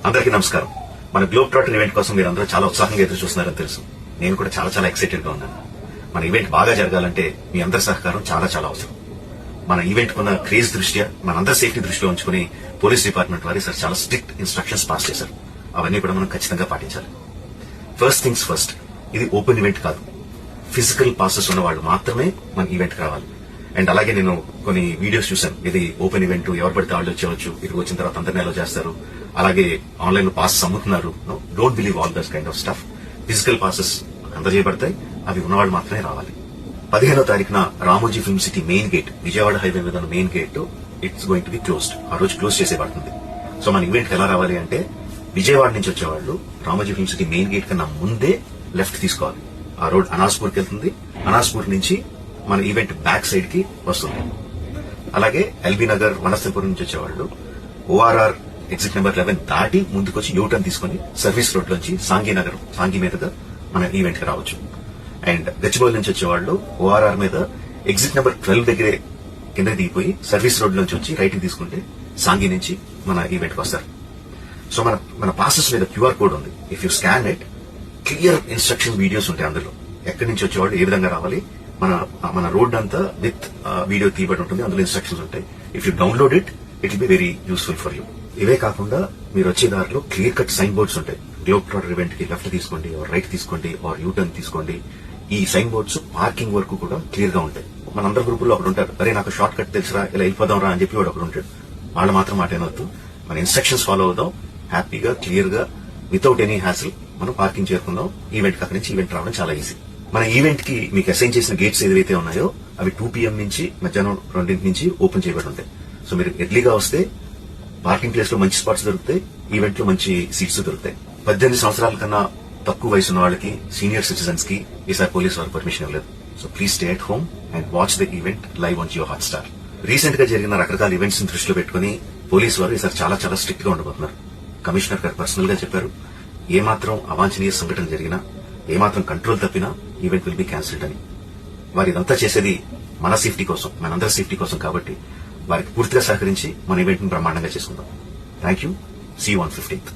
అందరికీ నమస్కారం. మన గ్లోబ్ ట్రాటర్ ఈవెంట్ కోసం మీరందరూ చాలా ఉత్సాహంగా ఎదురు చూస్తున్నారని తెలుసు. నేను కూడా చాలా ఎక్సైటెడ్ గా ఉన్నాను. మన ఈవెంట్ బాగా జరగాలంటే మీ అందరి సహకారం చాలా అవసరం. మన ఈవెంట్ కున్న క్రేజ్ దృష్ట్యా మనందరి సేఫ్టీ దృష్టిలో ఉంచుకుని పోలీస్ డిపార్ట్మెంట్ వారి చాలా స్ట్రిక్ట్ ఇన్స్ట్రక్షన్స్ పాస్ చేశారు. అవన్నీ కూడా మనం ఖచ్చితంగా పాటించాలి. ఫస్ట్ థింగ్స్ ఫస్ట్, ఇది ఓపెన్ ఈవెంట్ కాదు. ఫిజికల్ పాసెస్ ఉన్న వాళ్ళు మాత్రమే మన ఈవెంట్ కి రావాలి. అండ్ అలాగే నేను కొన్ని వీడియోస్ చూశాను. ఇది ఓపెన్ ఈవెంట్, ఎవరు పడితే వాళ్ళు వచ్చేవచ్చు, ఇక్కడికి వచ్చిన తర్వాత అందరినీ ఎలా చేస్తారు, అలాగే ఆన్లైన్ లో పాసెస్ అమ్ముతున్నారు. Don't believe all this kind of stuff. Physical passes అందజేయబడతాయి, అవి ఉన్నవాళ్ళు మాత్రమే రావాలి. 15వ తారీఖున Ramoji film city main gate, Vijayawada highway మీద ఉన్న main gate it's going to be closed. ఆ రోజు క్లోజ్ చేసేబడుతుంది. సో మన ఈవెంట్ ఎలా రావాలి అంటే, విజయవాడ నుంచి వచ్చేవాళ్ళు Ramoji film city main gate కన్నా ముందే లెఫ్ట్ తీసుకోవాలి. ఆ రోడ్ అనాస్పూర్కి వెళ్తుంది. అనాస్పూర్ నుంచి మన ఈవెంట్ బ్యాక్ సైడ్ కి వస్తుంది. అలాగే ఎల్బీ నగర్, వనస్థలపురం నుంచి వచ్చేవాళ్ళు ఓఆర్ఆర్ ఎగ్జిట్ నెంబర్ 11 దాటి ముందుకొచ్చి యూటర్న్ తీసుకుని సర్వీస్ రోడ్ లోంచి సాంఘీ మీదుగా మన ఈవెంట్ కి రావచ్చు. అండ్ గచ్చిబౌలి నుంచి వచ్చేవాళ్ళు ఓఆర్ఆర్ మీద ఎగ్జిట్ నెంబర్ 12 దగ్గరే కింద దిగిపోయి సర్వీస్ రోడ్ నుంచి వచ్చి రైట్ కి తీసుకుంటే సాంఘీ నుంచి మన ఈవెంట్ కి వస్తారు. సో మన పాసెస్ మీద క్యూఆర్ కోడ్ ఉంది. If you scan it, clear instruction videos ఉంటాయి అందులో. ఎక్కడి నుంచి వచ్చేవాళ్ళు ఏ విధంగా రావాలి, మన రోడ్ అంతా విత్ వీడియో తీయబడి ఉంటుంది. అందులో ఇన్స్ట్రక్షన్స్ ఉంటాయి. If you download it will be very useful for you. ఇవే కాకుండా మీరు వచ్చే దారిలో క్లియర్ కట్ సైన్ బోర్డ్స్ ఉంటాయి. గ్లోబ్ ట్రాటర్ ఈవెంట్ కి లెఫ్ట్ తీసుకోండి, ఆర్ రైట్ తీసుకోండి, ఆర్ యూటర్న్ తీసుకోండి. ఈ సైన్ బోర్డ్స్ పార్కింగ్ వరకు కూడా క్లియర్ గా ఉంటాయి. మనందరి గ్రూపుల్లో ఒకడు ఉంటారు, అరే నాకు షార్ట్ కట్ తెలుసురా, ఇలా వెళ్ళిపోదాం రా అని చెప్పి వాడు ఒకడు ఉంటాడు. వాళ్ళు మాత్రం మాట ఏనొద్దు. మన ఇన్స్ట్రక్షన్స్ ఫాలో అవుదాం. హ్యాపీగా, క్లియర్ గా, వితౌట్ ఎనీ హ్యాసిల్ మనం పార్కింగ్ చేరుకుందాం. ఈవెంట్ అక్కడి నుంచి ఈవెంట్ రావడం చాలా ఈజీ. మన ఈవెంట్ కి మీకు అసైన్ చేసిన గేట్స్ ఏదైతే ఉన్నాయో అవి 2 PM నుంచి మధ్యాహ్నం 2 నుంచి ఓపెన్ చేయబడి ఉంటాయి. సో మీరు ఎర్లీగా వస్తే పార్కింగ్ ప్లేస్ లో మంచి స్పాట్స్ దొరుకుతాయి, ఈవెంట్ లో మంచి సీట్స్ దొరుకుతాయి. 18 సంవత్సరాల కన్నా తక్కువ వయసు ఉన్న వాళ్ళకి, సీనియర్ సిటిజన్స్ కి ఈసారి పోలీసు వారు పర్మిషన్ ఇవ్వలేదు. So please stay at home and watch the event live on Jio Hotstar. Recent గా జరిగిన రకరకాల ఈవెంట్స్ ని దృష్టిలో పెట్టుకుని పోలీసు వారు ఈసారి చాలా స్ట్రిక్ట్ గా ఉండబోతున్నారు. కమిషనర్ గారు పర్సనల్ గా చెప్పారు, ఏమాత్రం అవాంఛనీయ సంఘటన జరిగినా, ఏమాత్రం కంట్రోల్ తప్పినా ఈవెంట్ విల్ బి క్యాన్సిల్డ్ అని. వారు ఇదంతా చేసేది మన సేఫ్టీ కోసం, మనందరి సేఫ్టీ కోసం. కాబట్టి వారికి పూర్తిగా సహకరించి మన ఈవెంట్ ని బ్రహ్మాండంగా చేసుకుందాం. Thank you. See you on 15th.